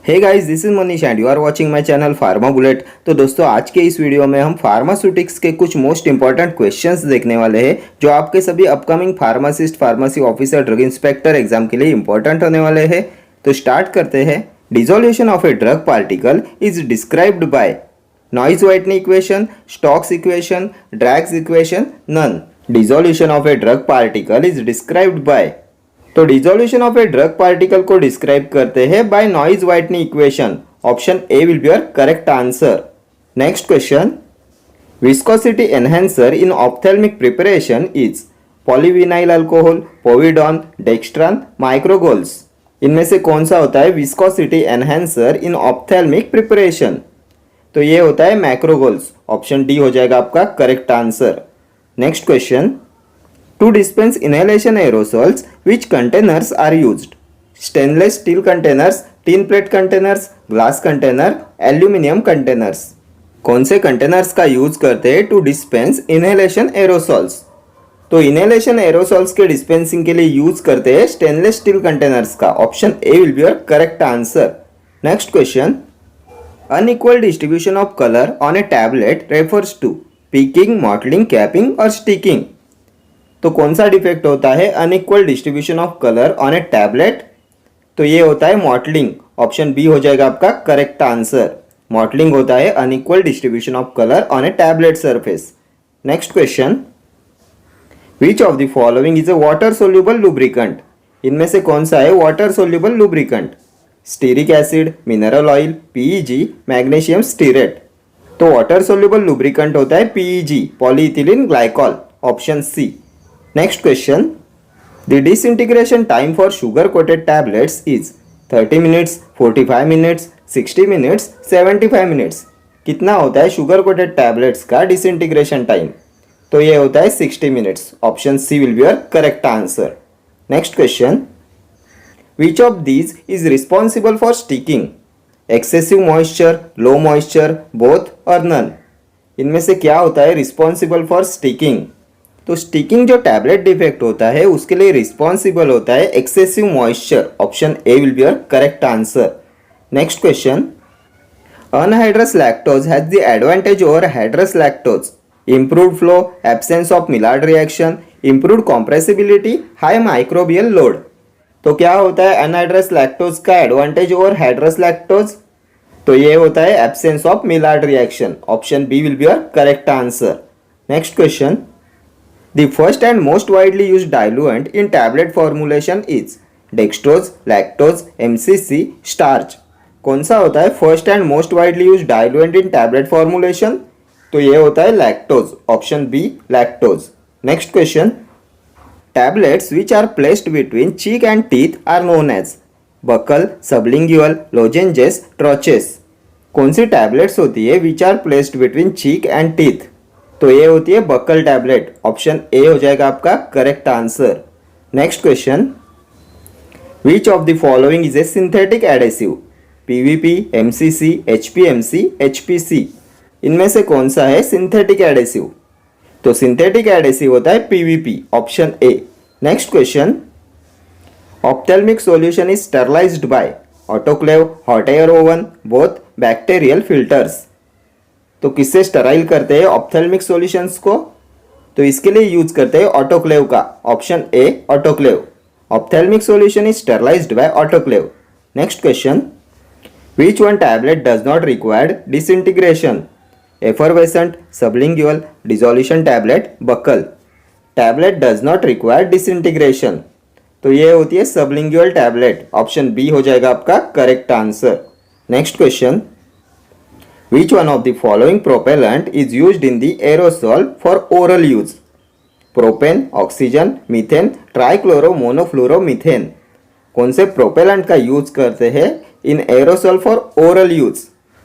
Hey guys, this is Manish and you are watching my channel pharma bullet. तो दोस्तों, आज के इस वीडियो में हम फार्मास्यूटिक्स के कुछ मोस्ट इंपॉर्टेंट क्वेश्चंस देखने वाले हैं जो आपके सभी upcoming pharmacist, pharmacy officer, drug inspector exam के लिए इंपॉर्टेंट होने वाले हैं। तो स्टार्ट करते हैं। Dissolution of a drug particle is described by Noyes Whitney equation, Stokes equation, drags equation, none. Dissolution of a drug particle is described by, तो dissolution of a drug particle को describe करते हैं by Noyes Whitney equation. Option A will be your correct answer. Next question, viscosity enhancer in ophthalmic preparation is polyvinyl alcohol, povidone, dextran, macrogols. इनमें से कौन सा होता है viscosity enhancer in ophthalmic preparation? तो ये होता है मैक्रोगोल्स। ऑप्शन डी हो जाएगा आपका correct answer. Next question, to dispense inhalation aerosols, which containers are used? Stainless steel containers, tin plate containers, glass container, aluminum containers। कौन से कंटेनर्स का यूज करते हैं टू डिस्पेंस इनहेलेशन एरोसोल्स? तो इनहेलेशन एरोसोल्स के डिस्पेंसिंग के लिए use करते हैं स्टेनलेस स्टील कंटेनर्स का। Option A will be your correct answer. Next question, unequal distribution of colour on a tablet refers to picking, mottling, capping और sticking. तो कौन सा डिफेक्ट होता है unequal distribution of colour on a tablet? तो ये होता है मॉटलिंग। ऑप्शन बी हो जाएगा आपका करेक्ट आंसर। मॉटलिंग होता है unequal distribution of colour on a tablet surface. Next question, which of the following is a water soluble lubricant? इनमें से कौन सा है water soluble lubricant? Stearic acid, mineral oil, PEG, magnesium stearate. तो water soluble lubricant होता है PEG, polyethylene glycol. Option C. Next question, the disintegration time for sugar coated tablets is 30 minutes, 45 minutes, 60 minutes, 75 minutes। कितना होता है sugar coated tablets का disintegration time? तो ये होता है 60 minutes. Option C will be your correct answer. Next question, which of these is responsible for sticking? Excessive moisture, low moisture, both और none. इनमें से क्या होता है रिस्पॉन्सिबल फॉर स्टिकिंग? तो स्टिकिंग जो टैबलेट डिफेक्ट होता है उसके लिए रिस्पॉन्सिबल होता है excessive moisture. Option A will be your correct answer. Next question, anhydrous lactose has the advantage over hydrous lactose? Improved flow, absence of Maillard reaction, improved compressibility, high microbial load. तो क्या होता है anhydrous lactose का advantage over hydrous lactose? तो ये होता है absence of Maillard reaction. Option B will be your correct answer. Next question, the first and most widely used diluent in tablet formulation is dextrose, lactose, MCC, starch। कौन सा होता है first and most widely use diluent in tablet formulation? तो ये होता है lactose. Option B lactose. Next question, tablets which are placed between cheek and teeth are known as buccal, sublingual, lozenges, troches. कौन सी टैबलेट्स होती है which are placed between cheek and teeth? तो ये होती है बक्कल टैबलेट। ऑप्शन ए हो जाएगा आपका correct answer. Next question, which of the following is a synthetic adhesive? PVP, MCC, HPMC, HPC. इनमें से कौन सा है सिंथेटिक एडेसिव? तो सिंथेटिक एडेसिव होता है PVP. Option A. Next question, ophthalmic solution is sterilized by autoclave, hot air oven, both, bacterial filters. तो किससे स्टराइल करते हैं ऑप्थेल्मिक सॉल्यूशंस को? तो इसके लिए यूज करते हैं ऑटोक्लेव का। Option A autoclave. Ophthalmic solution is sterilized by autoclave. Next question, which one tablet does not required disintegration? Effervescent, sublingual, dissolution tablet, buccal. Tablet does not require disintegration. तो ये होती है सबलिंगुअल टैबलेट। ऑप्शन बी हो जाएगा आपका correct answer. Next question, which one of the following propellant is used in the aerosol for oral use? Propane, oxygen, methane, trichloromonofluoromethane. कौन से propellant का यूज करते हैं in aerosol for oral use?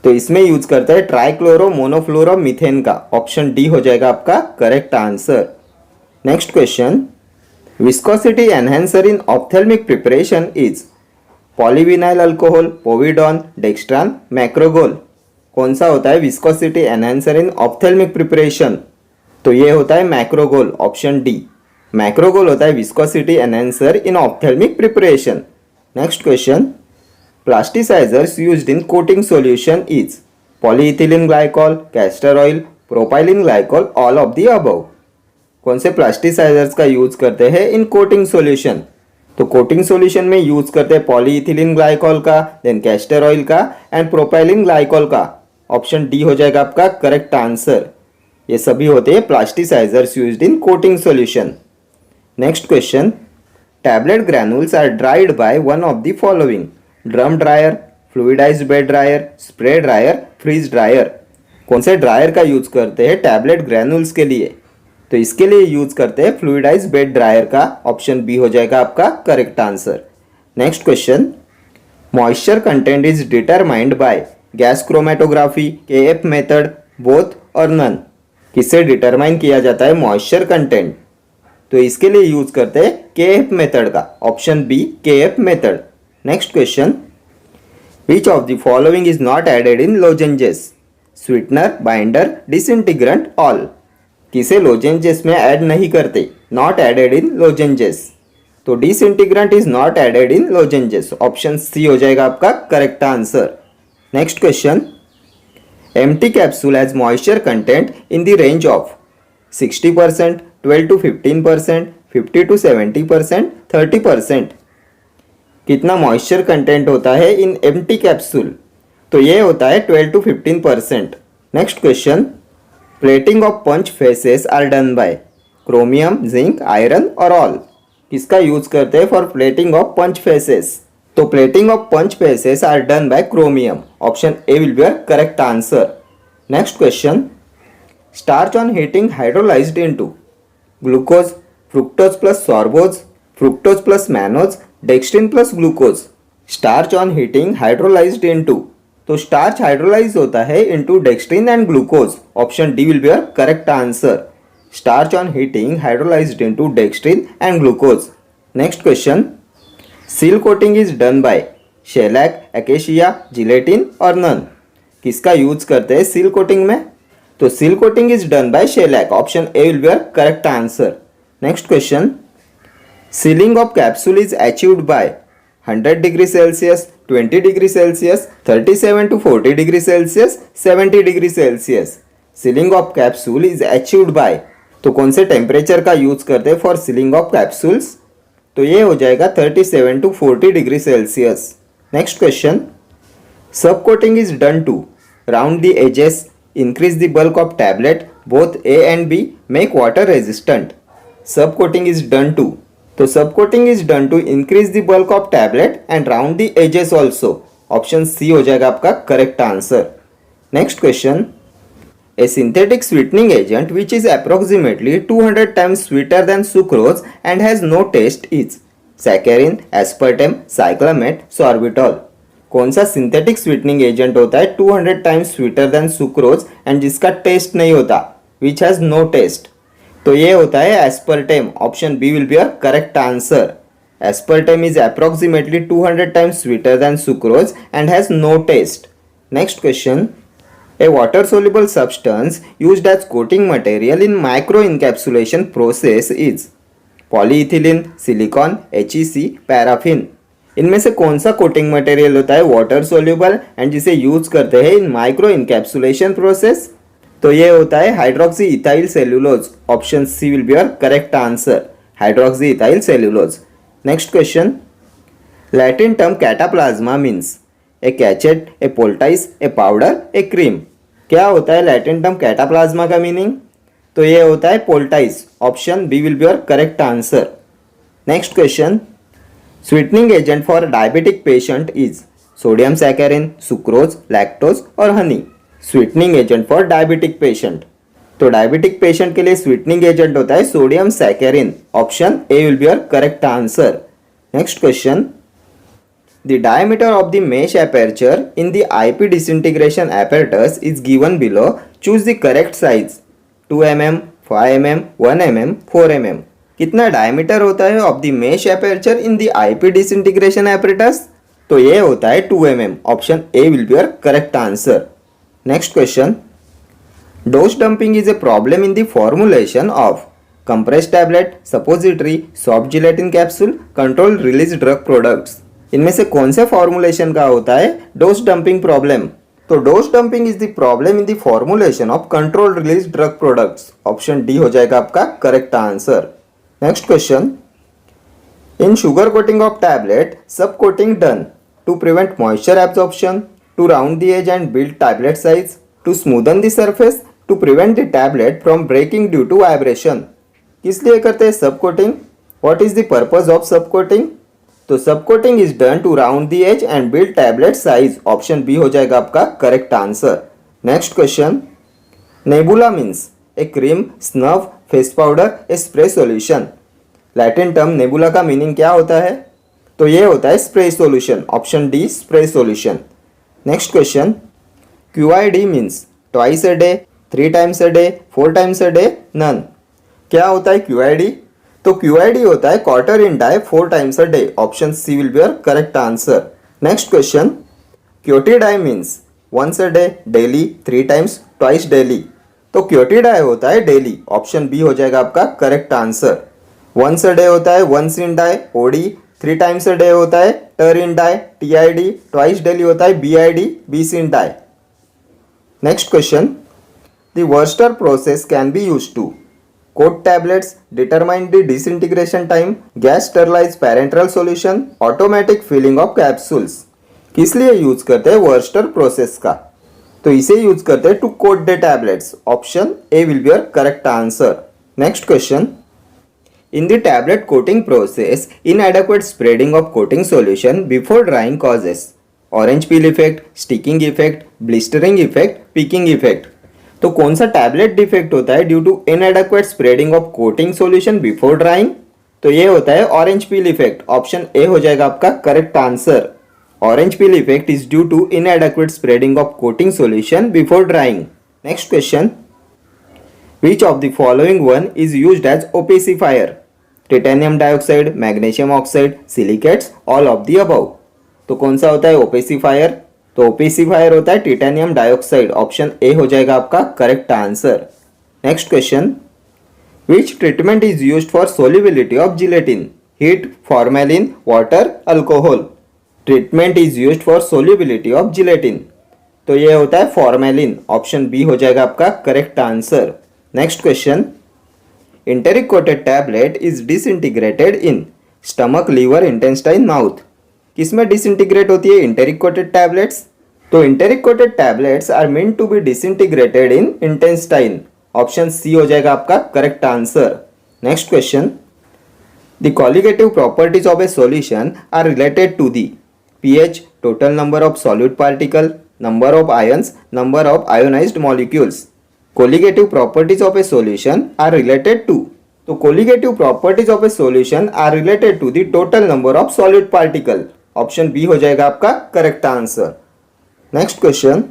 तो इसमें यूज करते हैं ट्राइक्लोरोमोनोफ्लोरोमीथेन का। ऑप्शन डी हो जाएगा आपका correct answer. Next question, viscosity enhancer in ophthalmic preparation is polyvinyl alcohol, povidone, dextran, macrogol. कौन सा होता है viscosity enhancer in ophthalmic preparation? तो ये होता है मैक्रोगोल। Option D. मैक्रोगोल होता है viscosity enhancer in ophthalmic preparation. Next question, Plasticizers used in coating solution is polyethylene glycol, castor oil, propylene glycol, all of the above. कौन से plasticisers का use करते हैं इन कोटिंग सॉल्यूशन? तो coating solution में use करते हैं polyethylene glycol का, देन कैस्टर ऑयल का एंड प्रोपाइलिन ग्लाइकॉल का। ऑप्शन डी हो जाएगा आपका करेक्ट आंसर। ये सभी होते हैं plasticizers used in coating solution. Next question, tablet granules are dried by one of the following, drum dryer, fluidized bed dryer, spray dryer, freeze dryer. कौन से ड्रायर का यूज करते हैं टैबलेट ग्रैनुल्स के लिए? तो इसके लिए यूज करते हैं फ्लूइडाइज्ड बेड ड्रायर का। ऑप्शन बी हो जाएगा आपका correct answer. Next question, moisture content is determined by gas chromatography, KF method, both और नन। किससे डिटरमाइन किया जाता है मॉइस्चर कंटेंट? तो इसके लिए यूज करते हैं केएफ मेथड का। Option B KF method. Next question, which of the following is not added in lozenges, sweetener, binder, disintegrant, all. किसे लोजेंजेस में ऐड नहीं करते? Not added in lozenges. तो disintegrant is not added in lozenges. Option C हो जाएगा आपका correct answer. Next question, empty capsule has moisture content in the range of 60%, 12 to 15%, 50 to 70%, 30%। कितना moisture content होता है इन एम्प्टी कैप्सूल? तो ये होता है 12 to 15%। Next question, plating of punch faces are done by chromium, zinc, iron और all. किसका use करते हैं for plating of punch faces? तो plating of punch faces are done by chromium. Option A will be your correct answer. Next question, starch on heating hydrolysed into glucose, fructose plus sorbose, fructose plus mannose, dextrin plus glucose. Starch on heating hydrolysed into, तो starch hydrolyse होता है into dextrin and glucose. Option D will be your correct answer. Starch on heating hydrolysed into dextrin and glucose. Next question, seal coating is done by shellac, acacia, gelatin और none. किसका use करते हैं seal coating में? तो seal coating is done by shellac. Option A will be your correct answer. Next question, ceiling of capsule is achieved bye 100 degree Celsius, 20 degree Celsius, 37 to 40 degree Celsius, 70 degree Celsius. Ceiling of capsule is achieved bye, तो कौन से temperature का use करते हैं for ceiling of capsules? तो ये हो जाएगा 37 to 40 degree Celsius. Next question, sub coating is done to round the edges, increase the bulk of tablet, both A and B, make water resistant. Sub coating is done to, तो sub coating is done to increase the bulk of tablet and round the edges also. Option C हो जाएगा आपका correct answer. Next question, a synthetic sweetening agent which is approximately 200 times sweeter than sucrose and has no taste is saccharin, aspartame, cyclamate, sorbitol। कौन सा synthetic sweetening agent होता है 200 times sweeter than sucrose and जिसका test नहीं होता, which has no test? तो ये होता है aspartame. Option B will be your correct answer. Aspartame is approximately 200 times sweeter than sucrose and has no taste. Next question, a water soluble substance used as coating material in microencapsulation process is polyethylene, silicon, HEC, paraffin। इनमें से कौन सा coating material होता है water soluble and जिसे use करते हैं इन micro encapsulation process? तो ये होता है hydroxy ethyl cellulose. Option C will be your correct answer, hydroxy ethyl cellulose. Next question, Latin term cataplasma means a cachet, a poultice, a powder, a cream. क्या होता है Latin term कैटाप्लाज्मा का meaning? तो ये होता है poultice. Option B will be your correct answer. Next question, sweetening agent for diabetic patient is sodium saccharin, sucrose, lactose और honey. Sweetening agent for diabetic patient, तो डायबिटिक पेशेंट के लिए sweetening agent होता है sodium saccharin. Option A will be your correct answer. Next question, the diameter of the mesh aperture in the IP disintegration apparatus is given below. Choose the correct size, 2 mm, 5 mm, 1 mm, 4 mm। कितना diameter होता है of the mesh aperture in the IP disintegration apparatus? तो ये होता है 2 mm। Option A will be your correct answer. Next question, dose dumping is a problem in the formulation of compressed tablet, suppository, soft gelatin capsule, controlled release drug products। इनमें से कौन से formulation का होता है डोज डंपिंग प्रॉब्लम? तो dose dumping is the problem in the formulation of control release drug products. Option D हो जाएगा आपका correct answer. Next question, in sugar coating of tablet, subcoating done to prevent moisture absorption, to round the edge and build tablet size, to smoothen the surface, to prevent the tablet from breaking due to vibration। किस लिए करते हैं सब coating? What is the purpose of subcoating? तो subcoating is done to round the edge and build tablet size। Option B हो जाएगा आपका correct answer. Next question, nebula means a cream, snuff, face powder, a spray solution. Latin term nebula का meaning क्या होता है? तो ये होता है spray solution. Option D spray solution. Next question, QID means twice a day, 3 times a day, 4 times a day, none. क्या होता है QID? तो QID होता है क्वार्टर इन डाई 4 times a day। Option C will be your correct answer. Next question, क्योटिडाई means once a day, daily, 3 times, twice daily. तो क्योटिडाई होता है डेली। ऑप्शन बी हो जाएगा आपका correct answer. Once a day होता है वंस इन डाई, OD, 3 times a day होता है टर इन डाई, TID, ट्वाइस डेली होता है BID, बीस इन डाई। Next question, the Wurster process can be use to coat tablets, determine the disintegration time, gas sterilise parenteral solution, automatic filling of capsules. किस लिए यूज करते हैं वर्स्टर प्रोसेस का? तो इसे यूज करते हैं to coat the tablets. Option A will be your correct answer. Next question, in the tablet coating process, inadequate spreading of coating solution before drying causes orange peel effect, sticking effect, blistering effect, peaking effect। तो कौन सा tablet defect होता है due to inadequate spreading of coating solution before drying? तो ये होता है orange peel effect. Option A हो जाएगा आपका correct answer. Orange peel effect is due to inadequate spreading of coating solution before drying। Next question, which of the following one is used as opacifier? Titanium dioxide, magnesium oxide, silicates, all of the above। तो कौन सा होता है opacifier? तो opacifier होता है titanium dioxide. Option A हो जाएगा आपका correct answer. Next question, which treatment is used for solubility of gelatin? Heat, formalin, water, alcohol। Treatment is used for solubility of gelatin। तो ये होता है फॉर्मेलिन। ऑप्शन बी हो जाएगा आपका correct answer. Next question, enteric coated tablet is disintegrated in stomach, liver, intestine, mouth। किसमें disintegrate होती है enteric coated tablets? तो enteric coated tablets are meant to be disintegrated in intestine। Option C हो जाएगा आपका correct answer. Next question, the colligative properties of a solution are related to the pH, total number of solute particle, number of ions, number of ionized molecules। colligative properties of a solution are related to, तो colligative properties of a solution are related to the total number of solute particle। Option B हो जाएगा आपका correct answer. Next question,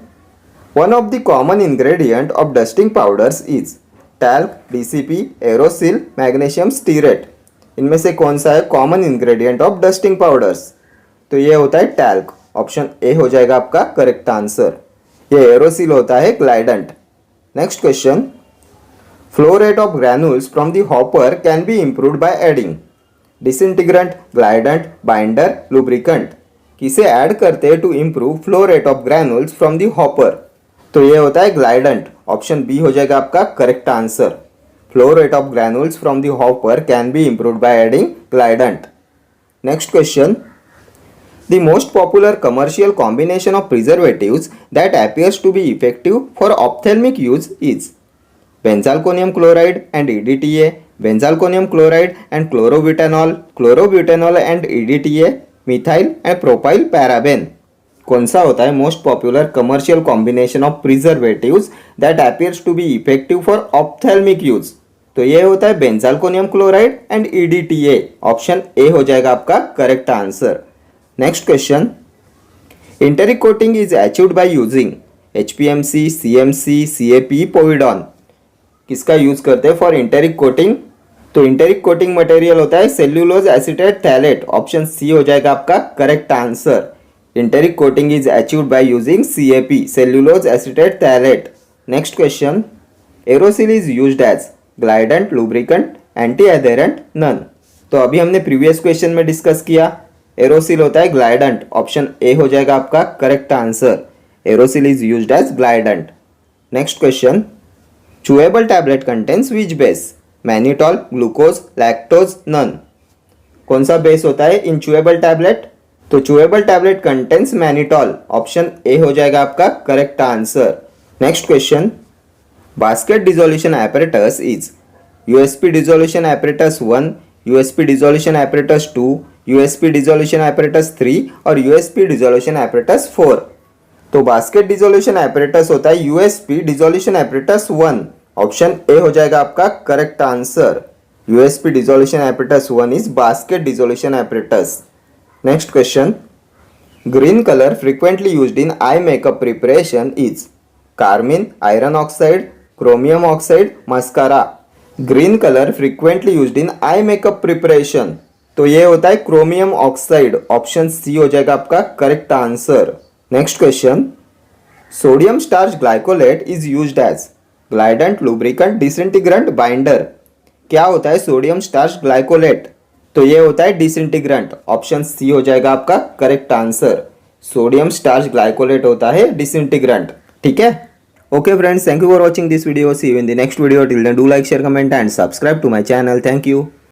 one of the common ingredient of dusting powders is talc, DCP, aerosol, magnesium stearate। इनमें से कौन सा है common ingredient of dusting powders? तो ये होता है टैल्क। ऑप्शन ए हो जाएगा आपका करेक्ट आंसर। ये एरोसिल होता है glidant. Next question, flow rate of granules from the hopper can be improved by adding disintegrant, glidant, binder, lubricant। किसे ऐड करते हैं to improve flow rate of granules from the hopper? तो ये होता है ग्लाइडेंट। ऑप्शन बी हो जाएगा आपका correct answer. Flow rate of granules from the hopper can be improved by adding glidant. Next question, the most popular commercial combination of preservatives that appears to be effective for ophthalmic use is benzalkonium chloride and EDTA, benzalkonium chloride and chlorobutanol, chlorobutanol and EDTA, methyl and propyl paraben। कौन सा होता है most popular commercial combination of preservatives that appears to be effective for ophthalmic use? तो ये होता है benzalkonium chloride and EDTA। Option A हो जाएगा आपका correct answer. Next question, enteric coating is achieved by using HPMC, CMC, CAP, povidone. किसका use करते हैं फॉर enteric कोटिंग? तो enteric कोटिंग मटेरियल होता है cellulose acetate phthalate. Option C हो जाएगा आपका correct answer. enteric coating is achieved by using CAP, cellulose acetate phthalate. Next question, Aerosil is used as glidant, lubricant, anti adherent, none. तो अभी हमने previous question में discuss किया Aerosil होता है ग्लाइडेंट, ऑप्शन ए हो जाएगा आपका correct answer. Aerosil is used as glidant. Next question, chewable tablet contains which base? Mannitol, glucose, lactose, none. कौन सा बेस होता है इन चूएबल टैबलेट? तो chewable tablet contains mannitol, option A हो जाएगा आपका correct answer. Next question, basket dissolution apparatus is USP dissolution apparatus 1, USP dissolution apparatus 2, USP dissolution apparatus 3 और USP dissolution apparatus 4। तो बास्केट डिसोल्यूशन apparatus होता है USP dissolution apparatus 1, option A हो जाएगा आपका correct answer. USP dissolution apparatus 1 is basket dissolution apparatus। Next question, green colour frequently used in eye makeup preparation is carmine, iron oxide, chromium oxide, mascara। Green colour frequently used in eye makeup preparation, तो ये होता है chromium oxide, option C हो जाएगा आपका correct answer. Next question, sodium starch glycolate is used as glidant, lubricant, disintegrant, binder. क्या होता है सोडियम स्टार्च ग्लाइकोलेट? तो ये होता है डिसइंटीग्रेंट, ऑप्शन सी हो जाएगा आपका correct answer. Sodium starch glycolate होता है डिसइंटीग्रेंट। ठीक है, okay friends, thank you for watching this video. See you in the next video. Till then do like, share, comment and subscribe to my channel. Thank you.